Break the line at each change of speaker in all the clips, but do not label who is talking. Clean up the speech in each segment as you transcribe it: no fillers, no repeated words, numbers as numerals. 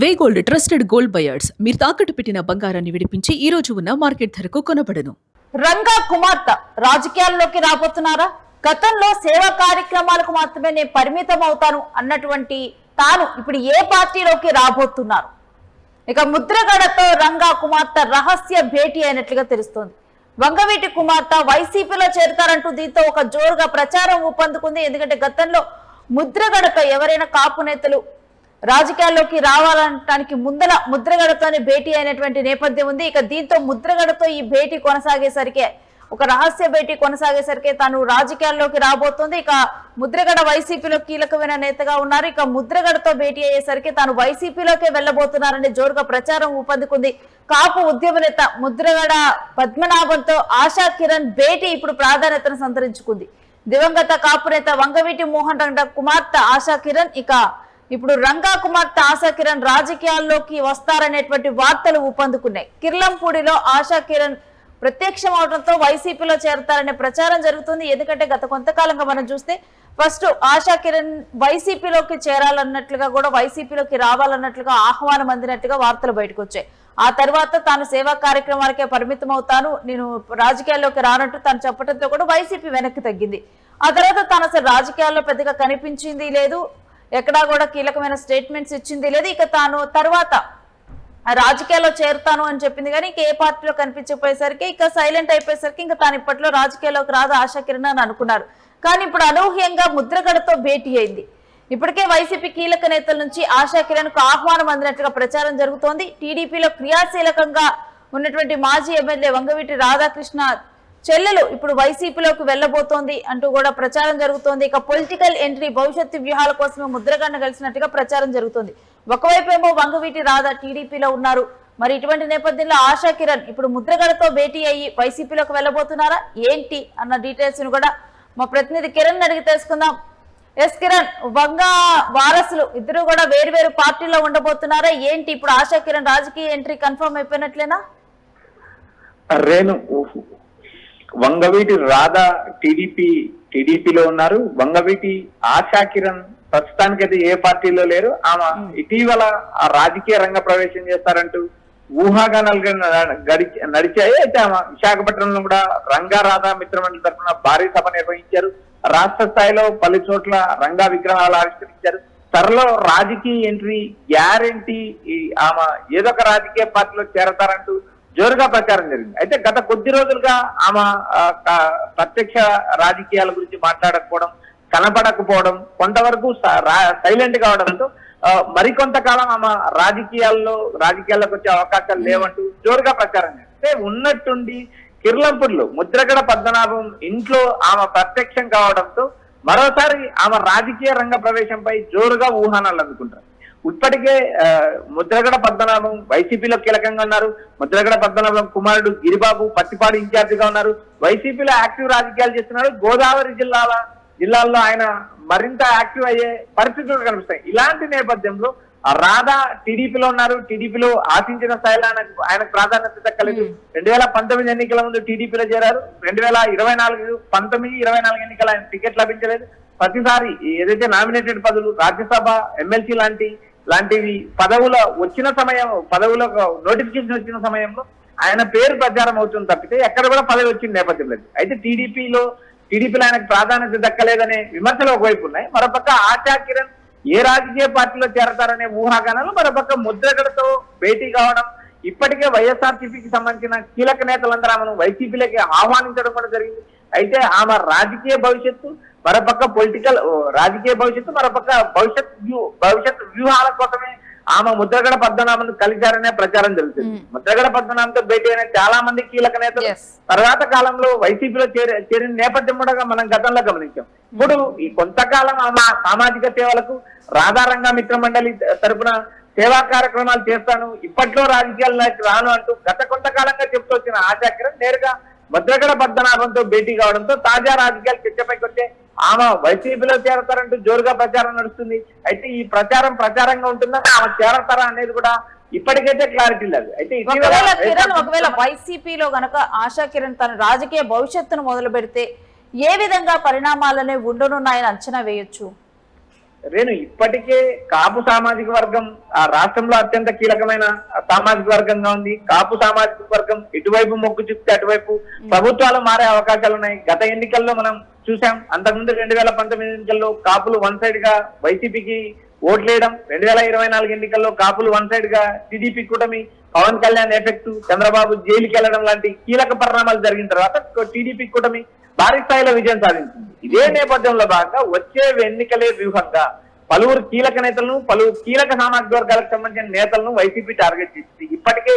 వే gold trusted gold buyers మీరు తాకట్టు పెట్టిన బంగారాన్ని విడిపించి ఈ రోజు ఉన్న మార్కెట్ ధరకు కొనబడను.
రంగా కుమార్తె రాజకీయాల్లోకి రాబోతున్నారా? గతంలో సేవా కార్యక్రమాలకు మాత్రమే నేను పరిమితం అవుతాను అన్నటువంటి తాను ఇప్పుడు ఏ పార్టీలోకి రాబోతున్నారు? ఇక ముద్రగడతో రంగా కుమార్తె రహస్య భేటీ అయినట్లుగా తెలుస్తోంది. వంగవీటి కుమార్తె వైసీపీలో చేరుతారంటూ దీంతో ఒక జోరుగా ప్రచారం ఊపందుకుంది. ఎందుకంటే గతంలో ముద్రగడతో ఎవరైనా కాపు నేతలు రాజకీయాల్లోకి రావాలనటానికి ముందల ముద్రగడతోనే భేటీ అయినటువంటి నేపథ్యం ఉంది. ఇక దీంతో ముద్రగడతో ఈ భేటీ కొనసాగేసరికి ఒక రహస్య భేటీ కొనసాగేసరికి తాను రాజకీయాల్లోకి రాబోతుంది. ఇక ముద్రగడ వైసీపీలో కీలకమైన నేతగా ఉన్నారు. ఇక ముద్రగడతో భేటీ అయ్యేసరికి తాను వైసీపీలోకే వెళ్లబోతున్నారని జోరుగా ప్రచారం ఊపందుకుంది. కాపు ఉద్యమ నేత ముద్రగడ పద్మనాభంతో ఆశా కిరణ్ భేటీ ఇప్పుడు ప్రాధాన్యతను సంతరించుకుంది. దివంగత కాపు నేత వంగవీటి మోహన్ రంగ కుమార్తె ఆశా కిరణ్ ఇప్పుడు రంగా కుమార్తె ఆశా కిరణ్ రాజకీయాల్లోకి వస్తారనేటువంటి వార్తలు ఊపందుకున్నాయి. కిర్లంపూడిలో ఆశా కిరణ్ ప్రత్యక్షం అవడంతో వైసీపీలో చేరతారనే ప్రచారం జరుగుతుంది. ఎందుకంటే గత కొంతకాలంగా మనం చూస్తే ఫస్ట్ ఆశా కిరణ్ వైసీపీలోకి చేరాలన్నట్లుగా కూడా వైసీపీలోకి రావాలన్నట్లుగా ఆహ్వానం అందినట్లుగా వార్తలు బయటకు వచ్చాయి. ఆ తర్వాత తాను సేవా కార్యక్రమాలకే పరిమితం అవుతాను, నేను రాజకీయాల్లోకి రానట్టు తాను చెప్పడంతో కూడా వైసీపీ వెనక్కి తగ్గింది. ఆ తర్వాత తాను అసలు రాజకీయాల్లో పెద్దగా కనిపించింది లేదు, ఎక్కడా కూడా కీలకమైన స్టేట్మెంట్స్ ఇచ్చింది లేదు. ఇక తాను తర్వాత రాజకీయాల్లో చేరుతాను అని చెప్పింది కానీ ఇక ఏ పార్టీలో కనిపించకపోయేసరికి ఇక సైలెంట్ అయిపోయేసరికి ఇంకా తాను ఇప్పట్లో రాజకీయాల్లోకి రాదు ఆశా కిరణ్ అని అనుకున్నారు. కానీ ఇప్పుడు అనూహ్యంగా ముద్రగడతో భేటీ అయింది. ఇప్పటికే వైసీపీ కీలక నేతల నుంచి ఆశా కిరణ్ కు ఆహ్వానం అందినట్లుగా ప్రచారం జరుగుతోంది. టీడీపీలో క్రియాశీలకంగా ఉన్నటువంటి మాజీ ఎమ్మెల్యే వంగవీటి రాధాకృష్ణ చెల్లెలు ఇప్పుడు వైసీపీలోకి వెళ్లబోతోంది అంటూ కూడా ప్రచారం జరుగుతోంది. ఇక పొలిటికల్ ఎంట్రీ భవిష్యత్తు వ్యూహాల కోసమే ముద్రగడను కలిసినట్టుగా ప్రచారం జరుగుతోంది. ఒకవైపు ఏమో వంగవీటి రాధా టీడీపీలో ఉన్నారు. మరి ఇటువంటి నేపథ్యంలో ఆశా కిరణ్ ఇప్పుడు ముద్రగడతో భేటీ అయ్యి వైసీపీలోకి వెళ్లబోతున్నారా ఏంటి అన్న డీటెయిల్స్ ను కూడా మా ప్రతినిధి కిరణ్ అడిగి తెలుసుకుందాం. ఎస్ కిరణ్, వంగా వారసులు ఇద్దరు కూడా వేరు వేరు పార్టీలో ఉండబోతున్నారా ఏంటి? ఇప్పుడు ఆశా కిరణ్ రాజకీయ ఎంట్రీ కన్ఫర్మ్ అయిపోయినట్లేనా?
వంగవీటి రాధా టీడీపీలో ఉన్నారు. వంగవీటి ఆశా కిరణ్ ప్రస్తుతానికైతే ఏ పార్టీలో లేరు. ఆమె ఇటీవల ఆ రాజకీయ రంగ ప్రవేశం చేస్తారంటూ ఊహాగానాలు నడిచాయి. అయితే ఆమె విశాఖపట్నంలో కూడా రంగా రాధా మిత్రమండలి తరఫున భారీ సభ నిర్వహించారు. రాష్ట్ర స్థాయిలో పలు చోట్ల రంగా విగ్రహాలు ఆవిష్కరించారు. త్వరలో రాజకీయ ఎంట్రీ గ్యారంటీ, ఆమె ఏదో ఒక రాజకీయ పార్టీలో చేరతారంటూ జోరుగా ప్రచారం జరిగింది. అయితే గత కొద్ది రోజులుగా ఆమె ప్రత్యక్ష రాజకీయాల గురించి మాట్లాడకపోవడం, కనపడకపోవడం, కొంతవరకు సైలెంట్ కావడంతో మరికొంతకాలం ఆమె రాజకీయాల్లోకి వచ్చే అవకాశాలు లేవంటూ జోరుగా ప్రచారం చేస్తే ఉన్నట్టుండి కిర్లంపూడిలో ముద్రగడ పద్మనాభం ఇంట్లో ఆమె ప్రత్యక్షం కావడంతో మరోసారి ఆమె రాజకీయ రంగ ప్రవేశంపై జోరుగా ఊహానాలు అందుకుంటారు. ఇప్పటికే ముద్రగడ పద్మనాభం వైసీపీలో కీలకంగా ఉన్నారు. ముద్రగడ పద్మనాభం కుమారుడు గిరిబాబు పత్తిపాడు ఇన్ఛార్జిగా ఉన్నారు. వైసీపీలో యాక్టివ్ రాజకీయాలు చేస్తున్నారు. గోదావరి జిల్లాల్లో ఆయన మరింత యాక్టివ్ అయ్యే పరిస్థితులు కనిపిస్తాయి. ఇలాంటి నేపథ్యంలో రాధా టీడీపీలో ఉన్నారు. టీడీపీలో ఆశించిన స్థాయిలో ఆయనకు ప్రాధాన్యత దక్కలేదు. 2019 ఎన్నికల ముందు టీడీపీలో చేరారు. 2024 19-24 ఎన్నికల ఆయన టికెట్ లభించలేదు. ప్రతిసారి ఏదైతే నామినేటెడ్ పదవులు, రాజ్యసభ, ఎమ్మెల్సీ లాంటివి పదవులకు నోటిఫికేషన్ వచ్చిన సమయంలో ఆయన పేరు ప్రచారం అవుతుంది తప్పితే ఎక్కడ కూడా పదవి వచ్చిన నేపథ్యం లేదు. అయితే టీడీపీలో ఆయనకు ప్రాధాన్యత దక్కలేదనే విమర్శలు ఒకవైపు ఉన్నాయి. మరోపక్క ఆశా కిరణ్ ఏ రాజకీయ పార్టీలో చేరతారనే ఊహాగానాలు, మరోపక్క ముద్రగడతో భేటీ కావడం, ఇప్పటికే వైఎస్ఆర్సీపీకి సంబంధించిన కీలక నేతలందరూ ఆమెను వైసీపీలోకి ఆహ్వానించడం కూడా జరిగింది. అయితే ఆమె రాజకీయ భవిష్యత్తు, మరోపక్క రాజకీయ భవిష్యత్తు, మరోపక్క భవిష్యత్ వ్యూహాల కోసమే ఆమె ముద్రగడ పద్మనాభం కలిశారనే ప్రచారం జరుగుతుంది. ముద్రగడ పద్మనాభంతో భేటీ అయిన చాలా మంది కీలక నేతలు తర్వాత కాలంలో వైసీపీలో చేరిన నేపథ్యం కూడా మనం గతంలో గమనించాం. ఇప్పుడు ఈ కొంతకాలం ఆమె సామాజిక సేవలకు రాధారంగా మిత్ర మండలి తరపున సేవా కార్యక్రమాలు చేస్తాను, ఇప్పట్లో రాజకీయాల్లోకి రాను అంటూ గత కొంతకాలంగా చెప్తూ వచ్చిన ఆశా కిరణ్ నేరుగా ముద్రగడ పద్మనాభంతో భేటీ కావడంతో తాజా రాజకీయాలు చర్చపైకి వచ్చే ఆమె వైసీపీలో చేరతారంటూ జోరుగా ప్రచారం నడుస్తుంది. అయితే ఈ ప్రచారంగా ఉంటుందా, ఆమె చేరతారా అనేది కూడా ఇప్పటికైతే క్లారిటీ లేదు. అయితే
ఒకవేళ వైసీపీలో గనక ఆశా కిరణ్ తన రాజకీయ భవిష్యత్తును మొదలు పెడితే ఏ విధంగా పరిణామాలనే ఉండనున్నాయని అంచనా వేయొచ్చు?
రేణు, ఇప్పటికే కాపు సామాజిక వర్గం ఆ రాష్ట్రంలో అత్యంత కీలకమైన సామాజిక వర్గంగా ఉంది. కాపు సామాజిక వర్గం ఇటువైపు మొగ్గు చూపితే అటువైపు ప్రభుత్వాలు మారే అవకాశాలు ఉన్నాయి. గత ఎన్నికల్లో మనం చూసాం. అంతకుముందు 2019 ఎన్నికల్లో కాపులు వన్ సైడ్ గా వైసీపీకి ఓట్లేయడం, 2024 ఎన్నికల్లో కాపులు వన్ సైడ్ గా టీడీపీ కూటమి, పవన్ కళ్యాణ్ ఎఫెక్ట్, చంద్రబాబు జైలుకి వెళ్లడం లాంటి కీలక పరిణామాలు జరిగిన తర్వాత టీడీపీ కూటమి భారీ స్థాయిలో విజయం సాధించింది. ఇదే నేపథ్యంలో భాగంగా వచ్చే ఎన్నికలే వ్యూహంగా పలువురు కీలక నేతలను, పలువురు కీలక సామాజిక వర్గాలకు సంబంధించిన నేతలను వైసీపీ టార్గెట్ చేసింది. ఇప్పటికే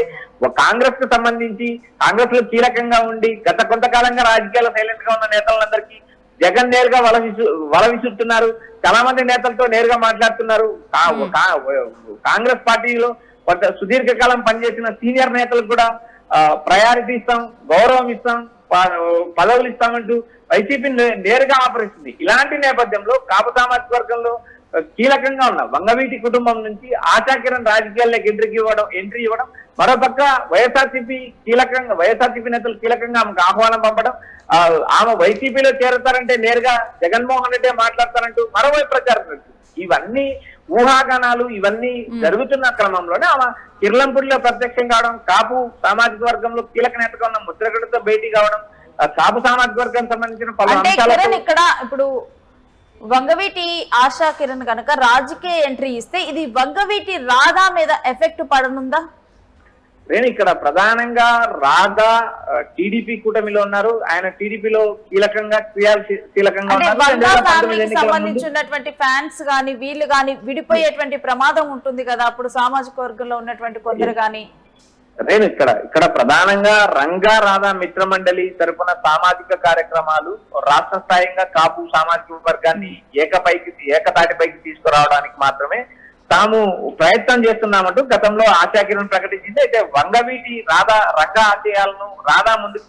కాంగ్రెస్ కు సంబంధించి కాంగ్రెస్ లో కీలకంగా ఉండి గత కొంతకాలంగా రాజకీయాల్లో సైలెంట్ గా ఉన్న నేతలందరికీ జగన్ నేరుగా వల విసురుతున్నారు. చాలా మంది నేతలతో నేరుగా మాట్లాడుతున్నారు. కాంగ్రెస్ పార్టీలో కొంత సుదీర్ఘకాలం పనిచేసిన సీనియర్ నేతలకు కూడా ప్రయారిటీ ఇస్తాం, గౌరవం ఇస్తాం, పదవులు ఇస్తామంటూ వైసీపీ నేరుగా ఆపరిస్తుంది. ఇలాంటి నేపథ్యంలో కాపు సామాజిక వర్గంలో కీలకంగా ఉన్న వంగవీటి కుటుంబం నుంచి ఆశా కిరణ్ రాజకీయాల్లోకి ఎంట్రీ ఇవ్వడం, మరోపక్క వైఎస్ఆర్సీపీ నేతలు కీలకంగా ఆమెకు ఆహ్వానం పంపడం, ఆమె వైసీపీలో చేరతారంటే నేరుగా జగన్మోహన్ రెడ్డి మాట్లాడతారంటూ మరోవైపు ప్రచారం జరుగుతుంది. ఇవన్నీ ఊహాగానాలు, ఇవన్నీ జరుగుతున్న క్రమంలోనే ఆమె కిర్లంపూడిలో ప్రత్యక్షం కావడం, కాపు సామాజిక వర్గంలో కీలక నేతగా ఉన్న ముద్రగడతో భేటీ కావడం, కాపు సామాజిక వర్గానికి సంబంధించిన పలు అంశాలు.
ఇక్కడ ఇప్పుడు వంగవీటి ఆశా కిరణ్ కనుక రాజకీయ ఎంట్రీ ఇస్తే ఇది వంగవీటి రాధా మీద ఎఫెక్ట్ పడనుందా?
నేను ఇక్కడ ప్రధానంగా రాధా టీడీపీ కూటమిలో ఉన్నారు. ఆయన టీడీపీలో క్రియాశీలకంగా
సంబంధించినటువంటి ఫ్యాన్స్ గాని వీళ్ళు గాని విడిపోయేటువంటి ప్రమాదం ఉంటుంది కదా అప్పుడు సామాజిక వర్గంలో ఉన్నటువంటి కొందరు గాని.
నేను ఇక్కడ ప్రధానంగా రంగా రాధా మిత్ర మండలి తరపున సామాజిక కార్యక్రమాలు రాష్ట్ర స్థాయిగా కాపు సామాజిక వర్గాన్ని ఏకతాటిపైకి తీసుకురావడానికి మాత్రమే తాము ప్రయత్నం చేస్తున్నామంటూ గతంలో ఆశా కిరణ్ ప్రకటించింది. అయితే వంగవీటి రంగా ఆశయాలను రాధా ముందుకు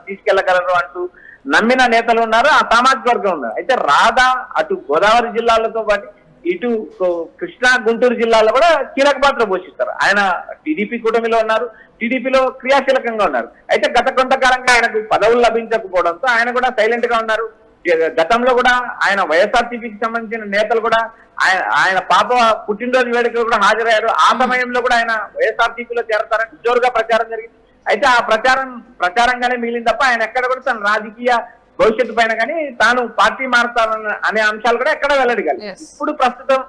తీసుకెళ్లగలరు అంటూ నమ్మిన నేతలు ఉన్నారు, ఆ సామాజిక వర్గం ఉన్నారు. అయితే రాధా అటు గోదావరి జిల్లాలతో పాటు ఇటు కృష్ణా గుంటూరు జిల్లాలో కూడా కీలక పాత్ర పోషిస్తారు. ఆయన టీడీపీ కూటమిలో ఉన్నారు, టీడీపీలో క్రియాశీలకంగా ఉన్నారు. అయితే గత కొంతకాలంగా ఆయనకు పదవులు లభించకపోవడంతో ఆయన కూడా సైలెంట్ గా ఉన్నారు. గతంలో కూడా ఆయన వైఎస్ఆర్సీపీకి సంబంధించిన నేతలు కూడా ఆయన పాప పుట్టినరోజు వేడుకలు కూడా హాజరయ్యారు. ఆ సమయంలో కూడా ఆయన వైఎస్ఆర్సీపీలో చేరతారని జోరుగా ప్రచారం జరిగింది. అయితే ఆ ప్రచారంగానే మిగిలింది తప్ప ఆయన ఎక్కడ కూడా తన రాజకీయ భవిష్యత్తు పైన కానీ తాను పార్టీ మారుతానన్న అనే అంశాలు కూడా ఎక్కడ వెల్లడిగాలి. ఇప్పుడు ప్రస్తుతం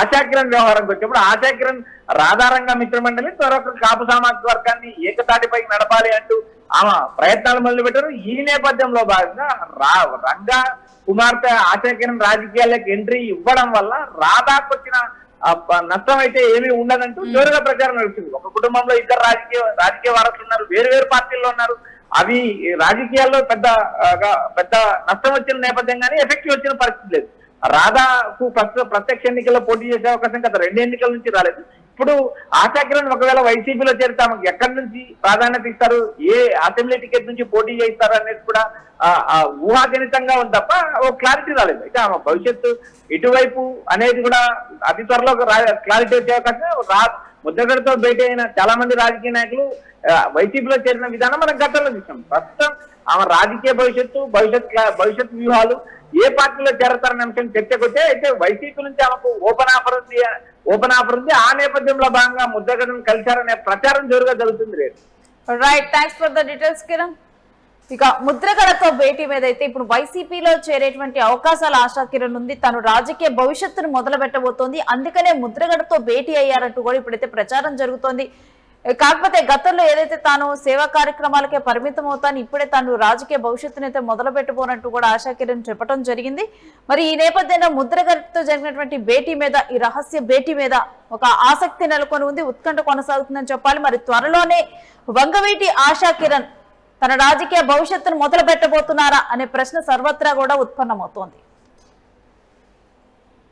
ఆశా కిరణ్ వ్యవహారంకి వచ్చినప్పుడు ఆశా కిరణ్ రాధారంగ మిత్ర మండలి త్వరగా కాపు సామాజిక వర్గాన్ని ఏకతాటిపైకి నడపాలి అంటూ ఆమె ప్రయత్నాలు మొదలుపెట్టారు. ఈ నేపథ్యంలో భాగంగా రంగా కుమార్తె ఆశా కిరణ్ రాజకీయాలకు ఎంట్రీ ఇవ్వడం వల్ల రాధాకు వచ్చిన నష్టం అయితే ఏమీ ఉండదంటూ జోరుగా ప్రచారం నడుస్తుంది. ఒక కుటుంబంలో ఇద్దరు రాజకీయ వారసులు ఉన్నారు, వేరు పార్టీల్లో ఉన్నారు. అవి రాజకీయాల్లో పెద్ద నష్టం వచ్చిన నేపథ్యం కానీ ఎఫెక్టివ్ వచ్చిన పరిస్థితి లేదు. రాధాకు ప్రత్యక్ష ఎన్నికల్లో పోటీ చేసే అవకాశం గత 2 ఎన్నికల నుంచి రాలేదు. ఇప్పుడు ఆశా కిరణ్ ఒకవేళ వైసీపీలో చేరితే ఆమెకు ఎక్కడి నుంచి ప్రాధాన్యత ఇస్తారు, ఏ అసెంబ్లీ టికెట్ నుంచి పోటీ చేయిస్తారు అనేది కూడా ఊహాజనితంగా ఉంది తప్ప ఓ క్లారిటీ రాలేదు. అయితే ఆమె భవిష్యత్తు ఇటువైపు అనేది కూడా అతి త్వరలో క్లారిటీ వచ్చే అవకాశం ముద్రగడతో భేటీ అయిన చాలా మంది రాజకీయ నాయకులు వైసీపీలో చేరిన విధానం మనం గతంలో చూసాం. ప్రస్తుతం ఆమె రాజకీయ భవిష్యత్ వ్యూహాలు ఏ పార్టీలో చేరతారనే అంశం చర్చకొచ్చే. అయితే వైసీపీ నుంచి ఆమెకు ఓపెన్ ఆఫర్ ఉంది. ఆ నేపథ్యంలో భాగంగా ముద్రగడను కలిశారనే ప్రచారం జోరుగా జరుగుతుంది.
Right, thanks for the details Kiran. ఇక ముద్రగడతో భేటీ మీద అయితే ఇప్పుడు వైసీపీలో చేరేటువంటి అవకాశాలు ఆశా కిరణ్ ఉంది. తను రాజకీయ భవిష్యత్తును మొదలు పెట్టబోతోంది, అందుకనే ముద్రగడతో భేటీ అయ్యారంటూ కూడా ఇప్పుడైతే ప్రచారం జరుగుతోంది. కాకపోతే గతంలో ఏదైతే తాను సేవా కార్యక్రమాలకే పరిమితం అవుతాను, ఇప్పుడే తాను రాజకీయ భవిష్యత్తును అయితే మొదలు పెట్టబోనట్టు కూడా ఆశా కిరణ్ చెప్పడం జరిగింది. మరి ఈ నేపథ్యంలో ముద్రగడతో జరిగినటువంటి భేటీ మీద, ఈ రహస్య భేటీ మీద ఒక ఆసక్తి నెలకొని ఉంది, ఉత్కంఠ కొనసాగుతుందని చెప్పాలి. మరి త్వరలోనే వంగవీటి ఆశా కిరణ్ తన రాజకీయ భవిష్యత్తును మొదలు పెట్టబోతున్నారా అనే ప్రశ్న సర్వత్రా కూడా ఉత్పన్నమవుతోంది.